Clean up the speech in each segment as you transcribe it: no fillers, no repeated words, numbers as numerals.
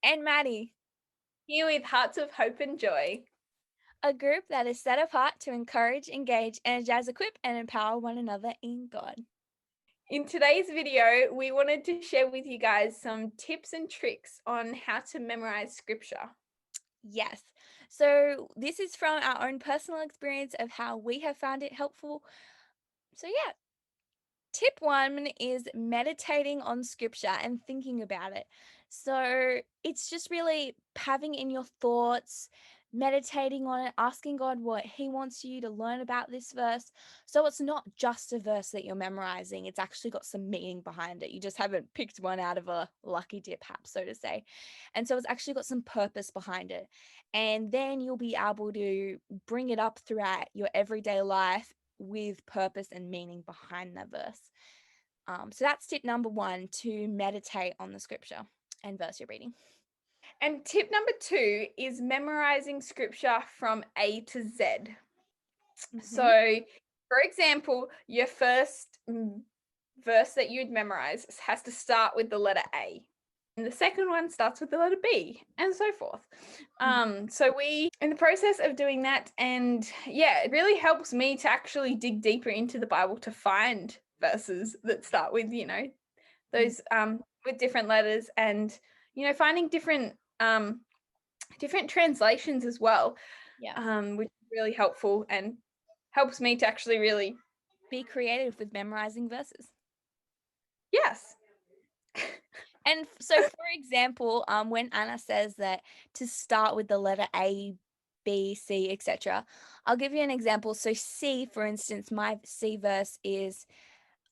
And Maddie, Here with Hearts of Hope and Joy. a group that is set apart to encourage, engage, energize, equip, and empower one another in God. In today's video, we wanted to share with you guys some tips and tricks on how to memorize scripture. Yes. So, this is from our own personal experience of how we have found it helpful. So, yeah, tip one is meditating on scripture and thinking about it. So it's just really having in your thoughts, meditating on it, asking God what He wants you to learn about this verse. So it's not just a verse that you're memorizing, it's actually got some meaning behind it. You just haven't picked one out of a lucky dip, perhaps, so to say. And so it's actually got some purpose behind it. And then you'll be able to bring it up throughout your everyday life with purpose and meaning behind the verse. So that's tip number one, to meditate on the scripture and verse you're reading. And tip number two is memorizing scripture from A to Z. Mm-hmm. So, for example, your first verse that you'd memorize has to start with the letter A. And the second one starts with the letter B, and so forth. So we, in the process of doing that, and yeah, it really helps me to actually dig deeper into the Bible to find verses that start with, those with different letters, and finding different translations as well, Yeah. which is really helpful and helps me to actually really, Be creative with memorizing verses. yes. And so, for example, when Anna says that to start with the letter A, B, C, etc., I'll give you an example. So, C, for instance, my C verse is,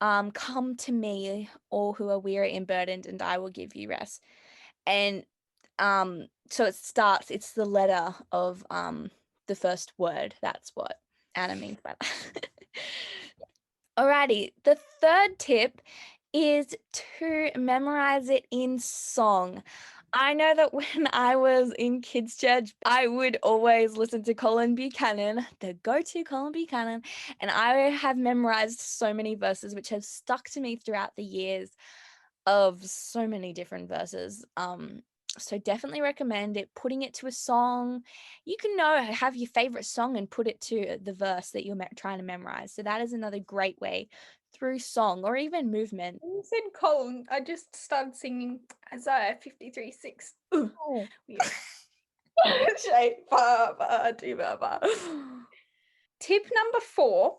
"Come to me, all who are weary and burdened, and I will give you rest." And so it's the letter of the first word. That's what Anna means by that. Alrighty, the third tip is to memorize it in song. I know that when I was in kids' church, I would always listen to Colin Buchanan, the go-to Colin Buchanan, and I have memorized so many verses which have stuck to me throughout the years, of so many different verses. So definitely recommend it, putting it to a song. You can have your favorite song and put it to the verse that you're trying to memorize. So that is another great way, through song or even movement. When you said Colin, I just started singing Isaiah 53:6. Oh. Weird. Shape, ba, ba, do, ba, ba. Tip number 4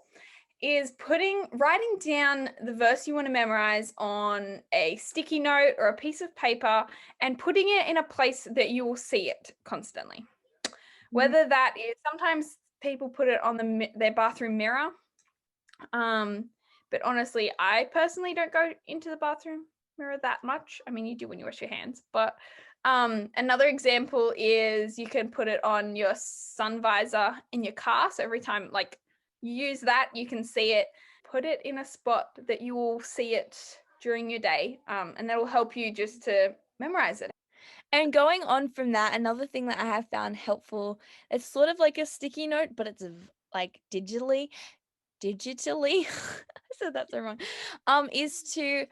is writing down the verse you want to memorize on a sticky note or a piece of paper and putting it in a place that you will see it constantly. Mhm. Whether that is, sometimes people put it on their bathroom mirror. But honestly, I personally don't go into the bathroom mirror that much. I mean, you do when you wash your hands, but another example is you can put it on your sun visor in your car. So every time like you use that, you can see it. Put it in a spot that you will see it during your day, and that'll help you just to memorize it. And going on from that, another thing that I have found helpful, it's sort of like a sticky note, but it's like digitally, I said that so wrong, is to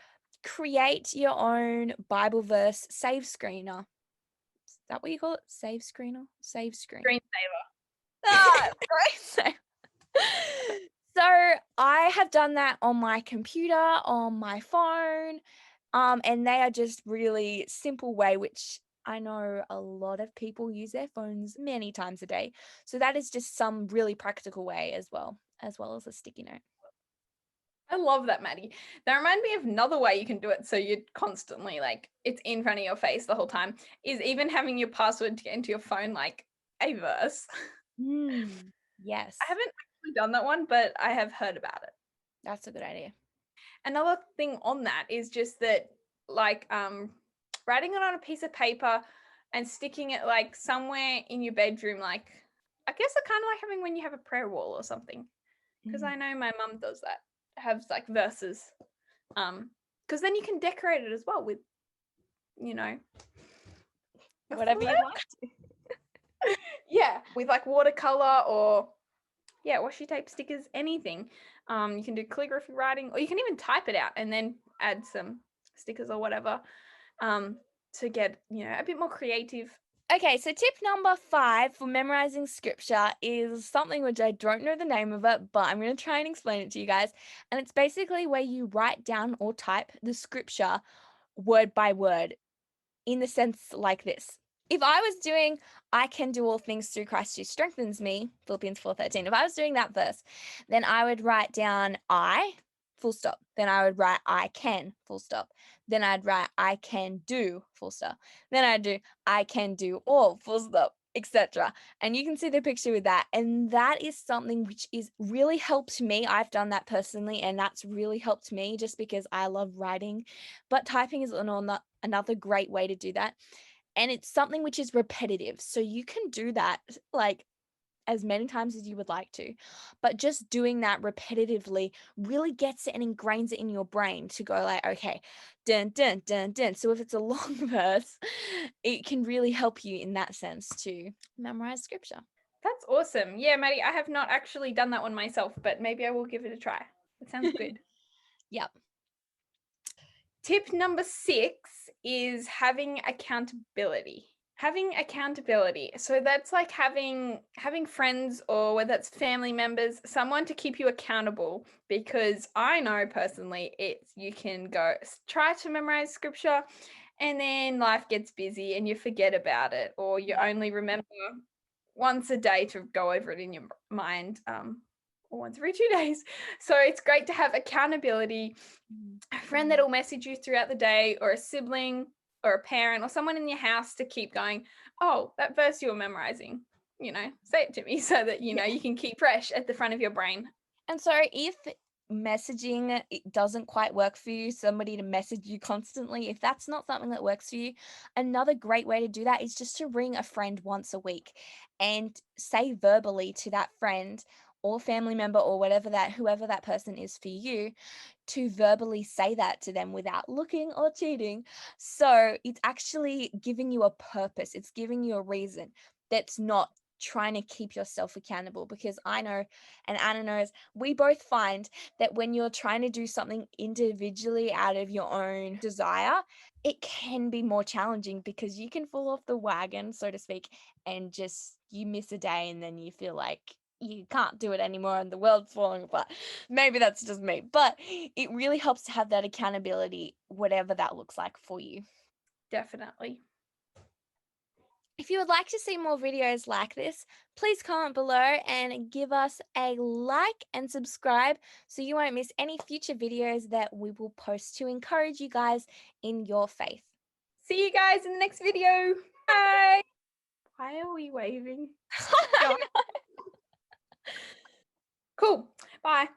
create your own Bible verse save screener. Is that what you call it? Save screener? Save screen. Screensaver. Ah, great. So I have done that on my computer, on my phone, and they are just really simple way, which I know a lot of people use their phones many times a day. So that is just some really practical way as well as a sticky note. I love that, Maddie. That reminds me of another way you can do it so you're constantly like it's in front of your face the whole time, is even having your password to get into your phone like a verse. I Yes, haven't actually done that one, but I have heard about it. that's a good idea. Another thing on that is just that like writing it on a piece of paper and sticking it like somewhere in your bedroom, like I guess it's kind of like having when you have a prayer wall or something. Because Mm. I know my mum does that, have like verses. Because then you can decorate it as well with, you know, a Whatever you'd like to. yeah, with like watercolor or yeah, washi tape, stickers, anything. You can do calligraphy writing, or you can even type it out and then add some stickers or whatever. Um, to get, a bit more creative. Okay, so tip number 5 for memorizing scripture is something which I don't know the name of it, but I'm going to try and explain it to you guys. And it's basically where you write down or type the scripture word by word in the sense like this. If I was doing, I can do all things through Christ who strengthens me, Philippians 4:13. If I was doing that verse, then I would write down I, full stop. Then I would write I can, full stop. Then I'd write I can do, full stop. Then I'd do I can do all, full stop, etc. And you can see the picture with that. And that is something which is really helped me. I've done that personally, and that's really helped me just because I love writing. But typing is another great way to do that. And it's something which is repetitive. So you can do that like as many times as you would like to. But just doing that repetitively really gets it and ingrains it in your brain to go like, okay, dun, dun, dun, dun. So if it's a long verse, it can really help you in that sense to memorize scripture. That's awesome. Yeah, Maddie, I have not actually done that one myself, but maybe I will give it a try. It sounds good. Yep. Tip number 6 is having accountability. Having accountability. So that's like having friends, or whether it's family members, someone to keep you accountable, because I know personally it's you can go try to memorize scripture and then life gets busy and you forget about it, or you only remember once a day to go over it in your mind, or once every 2 days. So it's great to have accountability, a friend that will message you throughout the day, or a sibling or a parent or someone in your house to keep going, oh, that verse you were memorizing, say it to me, so that Yeah. you can keep fresh at the front of your brain. And so if messaging it doesn't quite work for you, somebody to message you constantly, if that's not something that works for you, another great way to do that is just to ring a friend once a week and say verbally to that friend or family member or whoever that person is for you, to verbally say that to them without looking or cheating. So it's actually giving you a purpose, it's giving you a reason that's not trying to keep yourself accountable. Because I know, and Anna knows, we both find that when you're trying to do something individually out of your own desire, it can be more challenging because you can fall off the wagon, so to speak, and just you miss a day and then you feel like you can't do it anymore and the world's falling apart. Maybe that's just me, but it really helps to have that accountability, whatever that looks like for you. Definitely. If you would like to see more videos like this, please comment below and give us a like and subscribe so you won't miss any future videos that we will post to encourage you guys in your faith. See you guys in the next video. Bye. Why are we waving? Go on. Cool. Bye.